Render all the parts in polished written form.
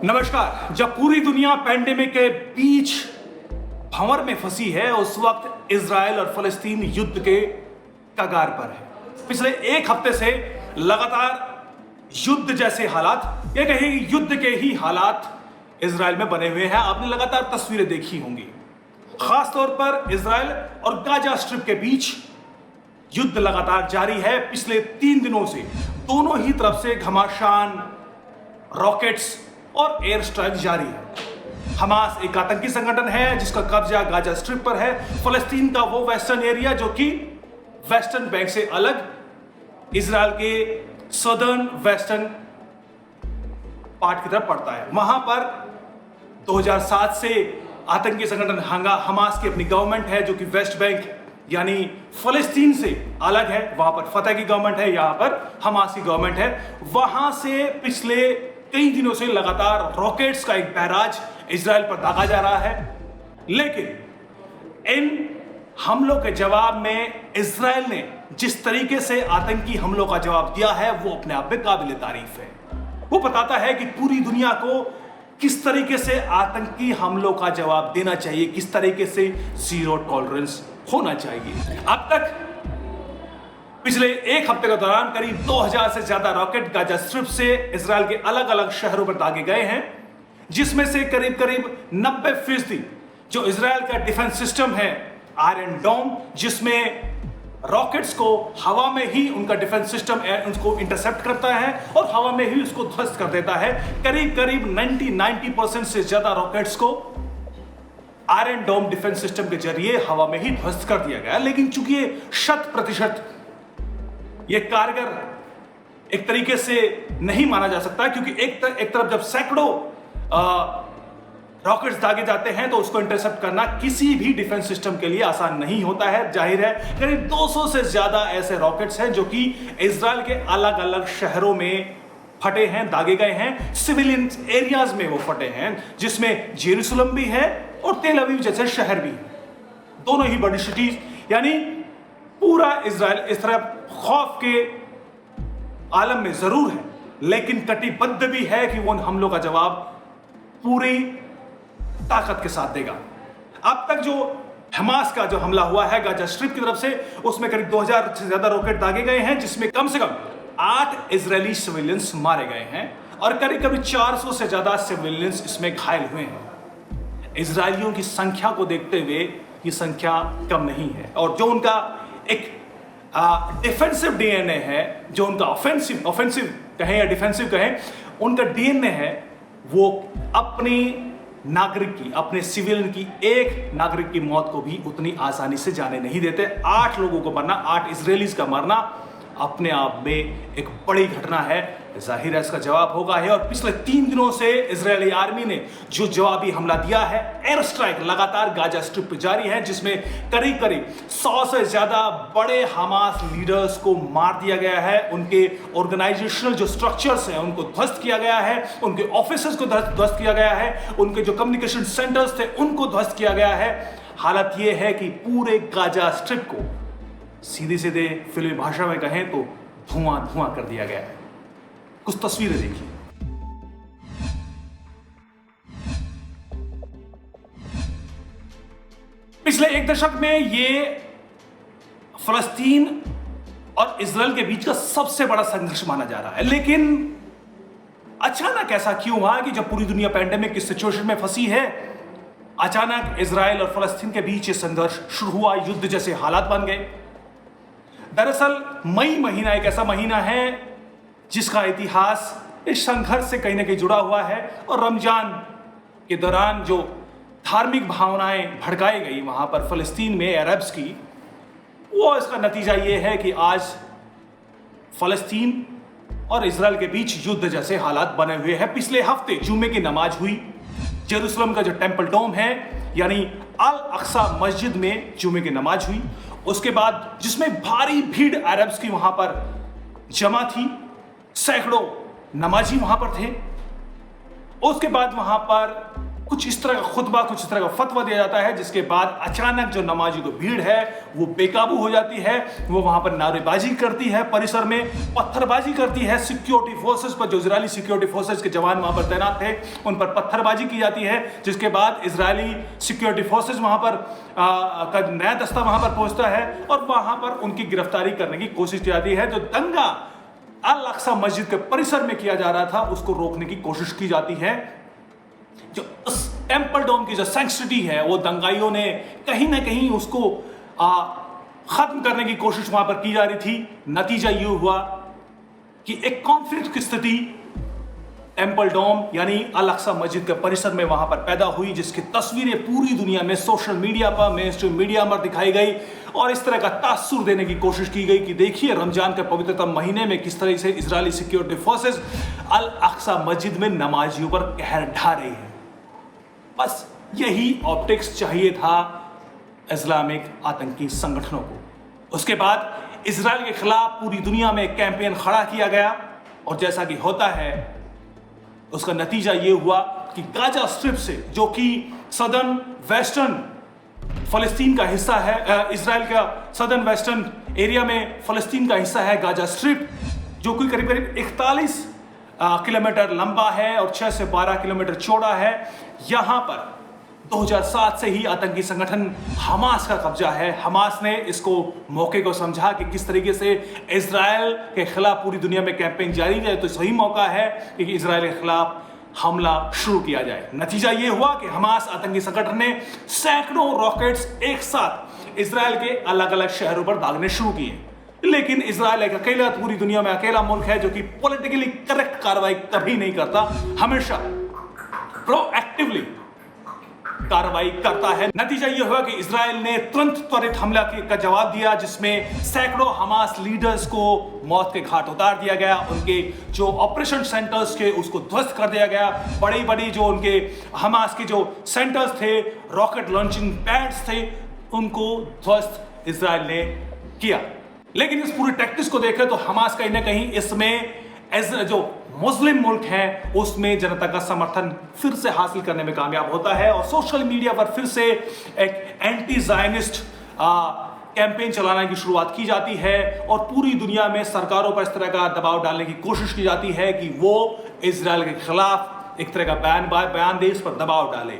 नमस्कार। जब पूरी दुनिया पैंडेमिक के बीच भंवर में फंसी है, उस वक्त इजराइल और फलस्तीन युद्ध के कगार पर है। पिछले एक हफ्ते से लगातार युद्ध जैसे हालात या कहीं युद्ध के ही हालात इजराइल में बने हुए हैं। आपने लगातार तस्वीरें देखी होंगी। खासतौर पर इजराइल और गाजा स्ट्रिप के बीच युद्ध लगातार जारी है। पिछले 3 दिनों से दोनों ही तरफ से घमासान रॉकेट्स और एयर स्ट्राइक जारी है। हमास एक आतंकी संगठन है जिसका कब्जा गाजा स्ट्रिप पर है। फलस्तीन का वो वेस्टर्न एरिया जो कि वेस्टर्न बैंक से अलग इजराइल के सदर्न वेस्टर्न पार्ट की तरफ पड़ता है। वहां पर 2007 से आतंकी संगठन हमास की अपनी गवर्नमेंट है जो कि वेस्ट बैंक यानी फलस्तीन से अलग है। वहां पर फतह की गवर्नमेंट है, यहां पर हमास की गवर्नमेंट है। वहां से पिछले कई दिनों से लगातार रॉकेट्स का एक बैराज इजराइल पर दागा जा रहा है। लेकिन इन हमलों के जवाब में इजराइल ने जिस तरीके से आतंकी हमलों का जवाब दिया है वो अपने आप में काबिल तारीफ है। वो बताता है कि पूरी दुनिया को किस तरीके से आतंकी हमलों का जवाब देना चाहिए, किस तरीके से जीरो टॉलरेंस होना चाहिए। अब तक पिछले एक हफ्ते के दौरान करीब 2000 से ज्यादा रॉकेट गाजा स्ट्रिप से इजराइल के अलग अलग शहरों पर दागे गए हैं, जिसमें से करीब 90% जो इजराइल का डिफेंस सिस्टम है आयरन डोम, जिसमें रॉकेट्स को हवा में ही उनका डिफेंस सिस्टम उसको इंटरसेप्ट करता है और हवा में ही उसको ध्वस्त कर देता है। करीब 90% से ज्यादा रॉकेट्स को आयरन डोम डिफेंस सिस्टम के जरिए हवा में ही ध्वस्त कर दिया गया। लेकिन चूंकि ये 100% ये कारगर एक तरीके से नहीं माना जा सकता, क्योंकि एक तरफ जब सैकड़ों रॉकेट्स दागे जाते हैं तो उसको इंटरसेप्ट करना किसी भी डिफेंस सिस्टम के लिए आसान नहीं होता है। जाहिर है करीब 200 से ज्यादा ऐसे रॉकेट्स हैं जो कि इजराइल के अलग अलग शहरों में फटे हैं, दागे गए हैं। सिविलियन एरियाज में वो फटे हैं, जिसमें जेरूसलम भी है और तेल अवीव जैसे शहर भी है। दोनों ही बड़ी सिटीज, यानी पूरा इजराइल इस तरह खौफ के आलम में जरूर है, लेकिन कटिबद्ध भी है कि वो उन हमलों का जवाब पूरी ताकत के साथ देगा। अब तक जो हमास का जो हमला हुआ है गाजा स्ट्रिप की तरफ से, उसमें करीब 2000 से ज्यादा रॉकेट दागे गए हैं, जिसमें कम से कम 8 इजरायली सिविलियंस मारे गए हैं और करीब 400 से ज्यादा सिविलियंस इसमें घायल हुए हैं। इजरायलियों की संख्या को देखते हुए ये संख्या कम नहीं है, और जो उनका एक डिफेंसिव डीएनए है, जो उनका ऑफेंसिव कहें या डिफेंसिव कहें, उनका डीएनए है, वो अपनी नागरिक की, अपने सिविलियन की, एक नागरिक की मौत को भी उतनी आसानी से जाने नहीं देते। 8 लोगों को मरना, 8 इजरायलीज का मरना अपने आप में एक बड़ी घटना है। जाहिर है इसका जवाब होगा है। और पिछले 3 दिनों से इजरायली आर्मी ने जो जवाबी हमला दिया है, एयर स्ट्राइक लगातार गाजा स्ट्रिप पर जारी है, जिसमें करीब 100 से ज्यादा बड़े हमास लीडर्स को मार दिया गया है। उनके ऑर्गेनाइजेशनल जो स्ट्रक्चर्स हैं उनको ध्वस्त किया गया है, उनके ऑफिसेस को ध्वस्त किया गया है, उनके जो कम्युनिकेशन सेंटर्स थे उनको ध्वस्त किया गया है। हालत यह है कि पूरे गाजा स्ट्रिप को सीधे फिल्मी भाषा में कहें तो धुआं कर दिया गया है। कुछ तस्वीरें देखिए। पिछले एक दशक में ये फलस्तीन और इजराइल के बीच का सबसे बड़ा संघर्ष माना जा रहा है। लेकिन अचानक ऐसा क्यों हुआ कि जब पूरी दुनिया पैंडेमिक की सिचुएशन में फंसी है, अचानक इजराइल और फलस्तीन के बीच ये संघर्ष शुरू हुआ, युद्ध जैसे हालात बन गए। दरअसल मई महीना एक ऐसा महीना है जिसका इतिहास इस संघर्ष से कहीं ना कहीं जुड़ा हुआ है, और रमजान के दौरान जो धार्मिक भावनाएं भड़काई गई वहां पर फलस्तीन में अरब्स की, वो इसका नतीजा ये है कि आज फलस्तीन और इजराइल के बीच युद्ध जैसे हालात बने हुए हैं। पिछले हफ्ते जुम्मे की नमाज हुई, जेरूसलम का जो टेंपल डोम है यानी अल अक्सा मस्जिद में जुम्मे की नमाज हुई। उसके बाद जिसमें भारी भीड़ अरब्स की वहां पर जमा थी, सैकड़ों नमाजी वहां पर थे। उसके बाद वहां पर कुछ इस तरह का खुतबा, कुछ इस तरह का फतवा दिया जाता है, जिसके बाद अचानक जो नमाजी की भीड़ है वो बेकाबू हो जाती है। वो वहां पर नारेबाजी करती है, परिसर में पत्थरबाजी करती है सिक्योरिटी फोर्सेस पर। जो इजरायली सिक्योरिटी फोर्सेस के जवान वहां पर तैनात थे उन पर पत्थरबाजी की जाती है, जिसके बाद इजरायली सिक्योरिटी फोर्सेस वहां पर का नया दस्ता वहां पर पहुंचता है और वहां पर उनकी गिरफ्तारी करने की कोशिश की जाती है। जो दंगा अल अक्सा मस्जिद के परिसर में किया जा रहा था उसको रोकने की कोशिश की जाती है। जो उस टेंपल डोम की जो सैंक्टिटी है वो दंगाइयों ने कहीं ना कहीं उसको खत्म करने की कोशिश वहां पर की जा रही थी। नतीजा ये हुआ कि एक कॉन्फ्लिक्ट की स्थिति टेंपल डोम यानी अल अक्सा मस्जिद के परिसर में वहां पर पैदा हुई, जिसकी तस्वीरें पूरी दुनिया में सोशल मीडिया पर, मेन स्ट्रीम मीडिया पर दिखाई गई और इस तरह का तासुर देने की कोशिश की गई कि देखिए रमजान के पवित्रतम महीने में किस तरह से इजरायली सिक्योरिटी फोर्सेस अल अक्सा मस्जिद में नमाजियों पर कहर ढा रही है। बस यही ऑप्टिक्स चाहिए था इस्लामिक आतंकी संगठनों को। उसके बाद इजराइल के खिलाफ पूरी दुनिया में कैंपेन खड़ा किया गया और जैसा कि होता है उसका नतीजा यह हुआ कि गाजा स्ट्रिप से, जो कि सदर्न वेस्टर्न फलस्तीन का हिस्सा है, इजराइल का सदर्न वेस्टर्न एरिया में फलस्तीन का हिस्सा है गाजा स्ट्रिप, जो कि करीब करीब 41 किलोमीटर लंबा है और 6 से 12 किलोमीटर चौड़ा है। यहां पर 2007 से ही आतंकी संगठन हमास का कब्जा है। हमास ने इसको मौके को समझा कि किस तरीके से इजराइल के खिलाफ पूरी दुनिया में कैंपेन जारी है, तो सही मौका है कि इजराइल के खिलाफ हमला शुरू किया जाए। नतीजा यह हुआ कि हमास आतंकी संगठन ने सैकड़ों रॉकेट्स एक साथ इजराइल के अलग अलग शहरों पर दागने शुरू किए। लेकिन इजराइल एक अकेला, पूरी दुनिया में अकेला मुल्क है जो कि पॉलिटिकली करेक्ट कार्रवाई कभी नहीं करता, हमेशा प्रोएक्टिवली कार्रवाई करता है। नतीजा यह हुआ कि इजराइल ने तुरंत त्वरित हमला का जवाब दिया, जिसमें सैकड़ों हमास लीडर्स को मौत के घाट उतार दिया गया। उनके जो ऑपरेशन सेंटर्स थे उसको ध्वस्त कर दिया गया। बड़ी बड़ी जो उनके हमास के जो सेंटर्स थे, रॉकेट लॉन्चिंग पैड्स थे, उनको ध्वस्त इजराइल ने किया। लेकिन इस पूरी टैक्टिक्स को देखें तो हमास कहीं ना कहीं इसमें जो मुस्लिम मुल्क है उसमें जनता का समर्थन फिर से हासिल करने में कामयाब होता है और सोशल मीडिया पर फिर से एक एंटी ज़ायनिस्ट कैंपेन चलाने की शुरुआत की जाती है और पूरी दुनिया में सरकारों पर इस तरह का दबाव डालने की कोशिश की जाती है कि वो इजराइल के खिलाफ एक तरह का बयान दे, इस पर दबाव डाले,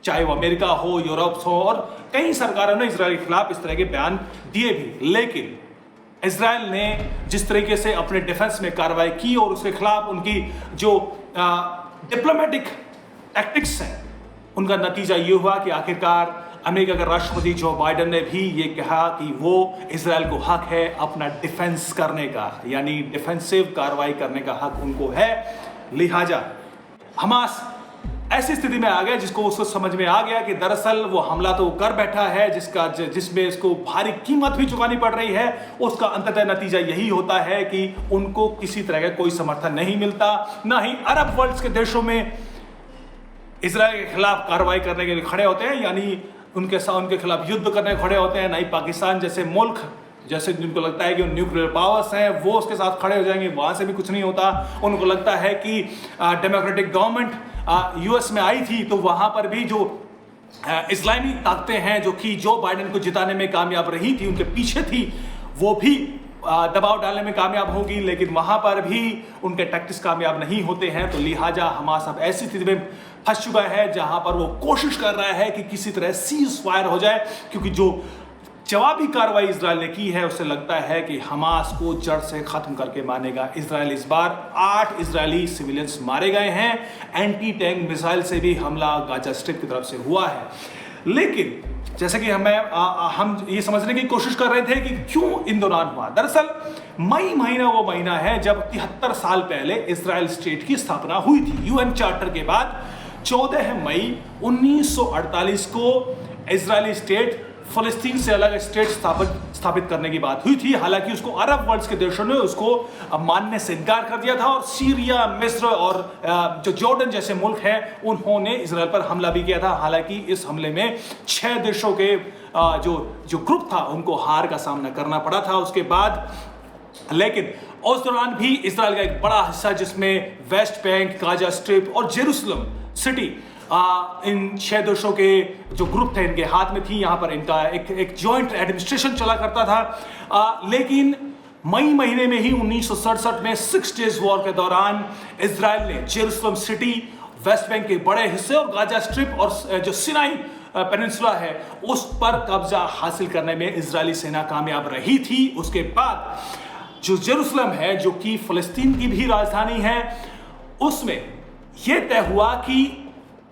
चाहे वो अमेरिका हो, यूरोप हो, और कई सरकारों ने इजराइल के खिलाफ इस तरह के बयान दिए भी। लेकिन इजराइल ने जिस तरीके से अपने डिफेंस में कार्रवाई की और उसके खिलाफ उनकी जो डिप्लोमेटिक टैक्टिक्स हैं, उनका नतीजा ये हुआ कि आखिरकार अमेरिका के राष्ट्रपति जो बाइडेन ने भी ये कहा कि वो इजराइल को हक है अपना डिफेंस करने का, यानी डिफेंसिव कार्रवाई करने का हक उनको है। लिहाजा हमास ऐसी स्थिति में आ गया जिसको उसको समझ में आ गया कि दरअसल वो हमला तो कर बैठा है जिसमें इसको भारी कीमत भी चुकानी पड़ रही है। उसका अंततः नतीजा यही होता है कि उनको किसी तरह का कोई समर्थन नहीं मिलता, ना ही अरब वर्ल्ड के देशों में इजराइल के खिलाफ कार्रवाई करने के लिए खड़े होते हैं, यानी उनके खिलाफ युद्ध करने खड़े होते हैं। ना ही पाकिस्तान जैसे मुल्क, जैसे जिनको लगता है कि न्यूक्लियर पावर्स हैं वो उसके साथ खड़े हो जाएंगे, वहां से भी कुछ नहीं होता। उनको लगता है कि डेमोक्रेटिक गवर्नमेंट यूएस में आई थी तो वहां पर भी जो इस्लामी ताकतें हैं जो कि जो बाइडेन को जिताने में कामयाब रही थी, उनके पीछे थी, वो भी दबाव डालने में कामयाब होगी, लेकिन वहां पर भी उनके टैक्टिक्स कामयाब नहीं होते हैं। तो लिहाजा हमास अब ऐसी स्थिति में फंस चुका है जहां पर वो कोशिश कर रहा है कि किसी तरह सीज फायर हो जाए, क्योंकि जो जवाबी कार्रवाई इजराइल ने की है उससे लगता है कि हमास को जड़ से खत्म करके मानेगा इजराइल। इस बार 8 इजरायली सिविलियंस मारे गए हैं। एंटी टैंक मिसाइल से भी हमला गाजा स्ट्रिप की तरफ से हुआ है। लेकिन जैसे कि हम ये समझने की कोशिश कर रहे थे कि क्यों इन दौरान हुआ, दरअसल मई महीना वो महीना है जब 73 साल पहले इजराइल स्टेट की स्थापना हुई थी। यूएन चार्टर के बाद 14 मई 1948 को इजरायली स्टेट फलस्तीन से अलग स्टेट स्थापित करने की बात हुई थी। हालांकि उसको अरब वर्ल्ड के देशों ने उसको मानने से इनकार कर दिया था और सीरिया, मिस्र और जो जॉर्डन जैसे मुल्क हैं उन्होंने इजराइल पर हमला भी किया था। हालांकि इस हमले में 6 देशों के जो ग्रुप था उनको हार का सामना करना पड़ा था उसके बाद। लेकिन उस दौरान भी इजराइल का एक बड़ा हिस्सा जिसमें वेस्ट बैंक, गाजा स्ट्रिप और जेरूसलम सिटी इन 6 देशों के जो ग्रुप थे इनके हाथ में थी। यहाँ पर इनका एक जॉइंट एडमिनिस्ट्रेशन चला करता था। लेकिन मई महीने में ही 1967 में 6 डेज वॉर के दौरान इजराइल ने जेरूसलम सिटी, वेस्ट बैंक के बड़े हिस्से और गाजा स्ट्रिप और जो सिनाई पेनिनसुला है उस पर कब्जा हासिल करने में इजरायली सेना कामयाब रही थी। उसके बाद जो जेरूसलम है, जो कि फिलिस्तीन की भी राजधानी है, उसमें यह तय हुआ कि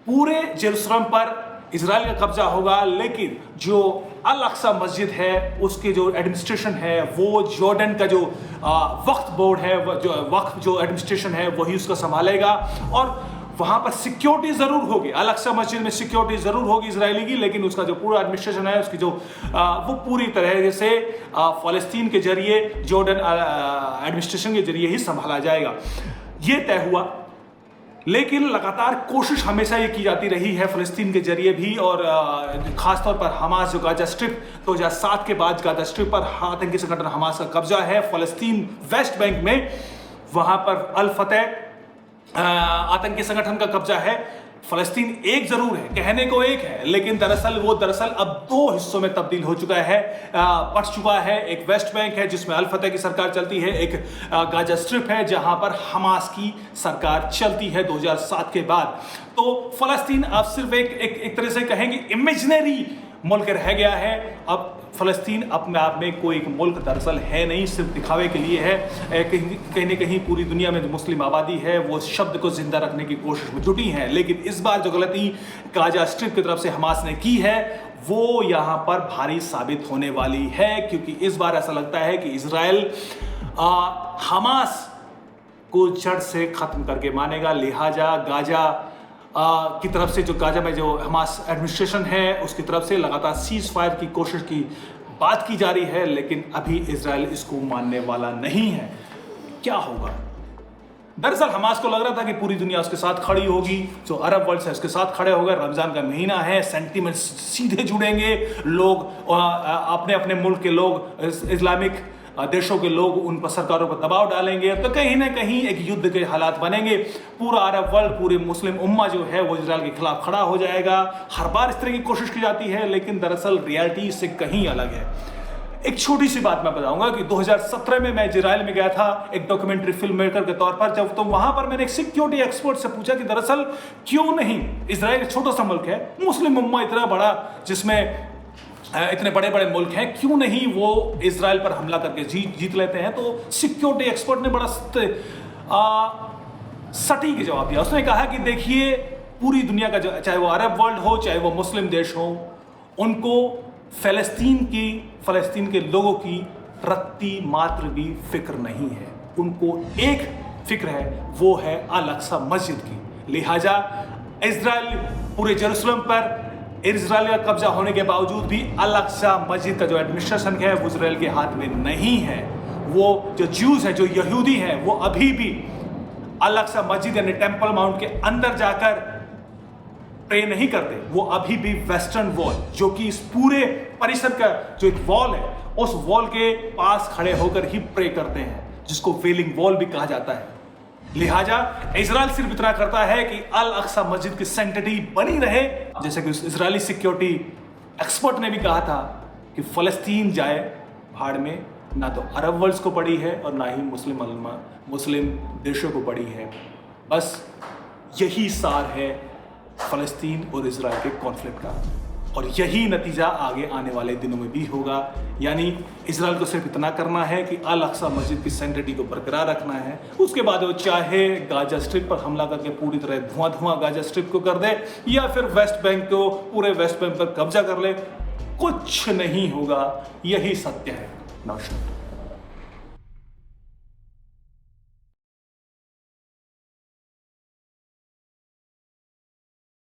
पूरे जेरूसलम पर इजराइल का कब्जा होगा, लेकिन जो अल अक्सा मस्जिद है उसके जो एडमिनिस्ट्रेशन है वो जॉर्डन का जो वक्फ बोर्ड है, जो एडमिनिस्ट्रेशन है वही उसका संभालेगा। और वहां पर सिक्योरिटी जरूर होगी, अल अक्सा मस्जिद में सिक्योरिटी जरूर होगी इजरायली की, लेकिन उसका जो पूरा एडमिनिस्ट्रेशन है उसकी जो वो पूरी तरह से फलस्तीन के जरिए, जॉर्डन एडमिनिस्ट्रेशन के जरिए ही संभाला जाएगा। ये तय हुआ। लेकिन लगातार कोशिश हमेशा ये की जाती रही है फिलिस्तीन के जरिए भी, और खासतौर पर हमास जो गाजा स्ट्रिप 2007 के बाद गाजा स्ट्रिप पर आतंकी संगठन हमास का कब्जा है। फिलिस्तीन वेस्ट बैंक में वहां पर अल फतह आतंकी संगठन का कब्जा है। फलस्तीन एक जरूर है, कहने को एक है, लेकिन दरअसल अब 2 हिस्सों में तब्दील हो चुका है, बट चुका है। एक वेस्ट बैंक है जिसमें अल फतह की सरकार चलती है, एक गाजा स्ट्रिप है जहां पर हमास की सरकार चलती है 2007 के बाद। तो फलस्तीन अब सिर्फ एक तरह से कहेंगे इमेजिनरी मुल्क रह गया है। अब फलस्तीन अपने आप में कोई एक मुल्क दरअसल है नहीं, सिर्फ दिखावे के लिए है। कहीं न कहीं पूरी दुनिया में जो मुस्लिम आबादी है वो शब्द को जिंदा रखने की कोशिश में जुटी है। लेकिन इस बार जो गलती गाजा स्ट्रिप की तरफ से हमास ने की है वो यहाँ पर भारी साबित होने वाली है, क्योंकि इस बार ऐसा लगता है कि इजराइल हमास को जड़ से खत्म करके मानेगा। लिहाजा गाजा की तरफ से, जो गाजा में जो हमास एडमिनिस्ट्रेशन है उसकी तरफ से लगातार सीज फायर की कोशिश की बात की जा रही है, लेकिन अभी इजराइल इसको मानने वाला नहीं है। क्या होगा? दरअसल हमास को लग रहा था कि पूरी दुनिया उसके साथ खड़ी होगी, जो अरब वर्ल्ड है उसके साथ खड़े हो गए। रमजान का महीना है, सेंटीमेंट सीधे जुड़ेंगे, लोग अपने अपने मुल्क के लोग, इस्लामिक देशों के लोग उन पर सरकारों पर दबाव डालेंगे, तो कहीं ना कहीं एक युद्ध के हालात बनेंगे। पूरा अरब वर्ल्ड, पूरी मुस्लिम उम्मा जो है वो इजराइल के खिलाफ खड़ा हो जाएगा। हर बार इस तरह की कोशिश की जाती है, लेकिन दरअसल रियलिटी इससे कहीं अलग है। एक छोटी सी बात मैं बताऊंगा कि 2017 में मैं इजराइल में गया था एक डॉक्यूमेंट्री फिल्म मेकर के तौर पर। जब तो वहां पर मैंने एक सिक्योरिटी एक्सपर्ट से पूछा कि दरअसल क्यों नहीं, इजराइल एक छोटा सा मुल्क है, मुस्लिम उम्मा इतना बड़ा, जिसमें इतने बड़े बड़े मुल्क हैं, क्यों नहीं वो इजराइल पर हमला करके जीत लेते हैं? तो सिक्योरिटी एक्सपर्ट ने बड़ा सटीक जवाब दिया। उसने कहा कि देखिए, पूरी दुनिया का, चाहे वो अरब वर्ल्ड हो चाहे वो मुस्लिम देश हो, उनको फलस्तीन के लोगों की रत्ती मात्र भी फिक्र नहीं है। उनको एक फिक्र है, वो है अल अक्सा मस्जिद की। लिहाजा इजराइल पूरे जेरूसलम पर इजराइल का कब्जा होने के बावजूद भी अल अक्सा मस्जिद का जो एडमिनिस्ट्रेशन है वो इजराइल के हाथ में नहीं है। वो जो ज्यूज है, जो यहूदी हैं, वो अभी भी अल अक्सा मस्जिद यानी टेंपल माउंट के अंदर जाकर प्रे नहीं करते। वो अभी भी वेस्टर्न वॉल, जो कि इस पूरे परिसर का जो एक वॉल है, उस वॉल के पास खड़े होकर ही प्रे करते हैं, जिसको वेलिंग वॉल भी कहा जाता है। लिहाजा इजराइल सिर्फ इतना करता है कि अल अक्सा मस्जिद की सैंक्टिटी बनी रहे। जैसे कि उस इजरायली सिक्योरिटी एक्सपर्ट ने भी कहा था कि फलस्तीन जाए भाड़ में, ना तो अरब वर्ल्ड को पड़ी है और ना ही मुस्लिम देशों को पड़ी है। बस यही सार है फलस्तीन और इजराइल के कॉन्फ्लिक्ट का, और यही नतीजा आगे आने वाले दिनों में भी होगा। यानी इजराइल को सिर्फ इतना करना है कि अल अक्सा मस्जिद की सैंक्टिटी को बरकरार रखना है। उसके बाद वो चाहे गाजा स्ट्रिप पर हमला करके पूरी तरह धुआं गाजा स्ट्रिप को कर दे, या फिर वेस्ट बैंक को, पूरे वेस्ट बैंक पर कब्जा कर ले, कुछ नहीं होगा। यही सत्य है। नमस्कार।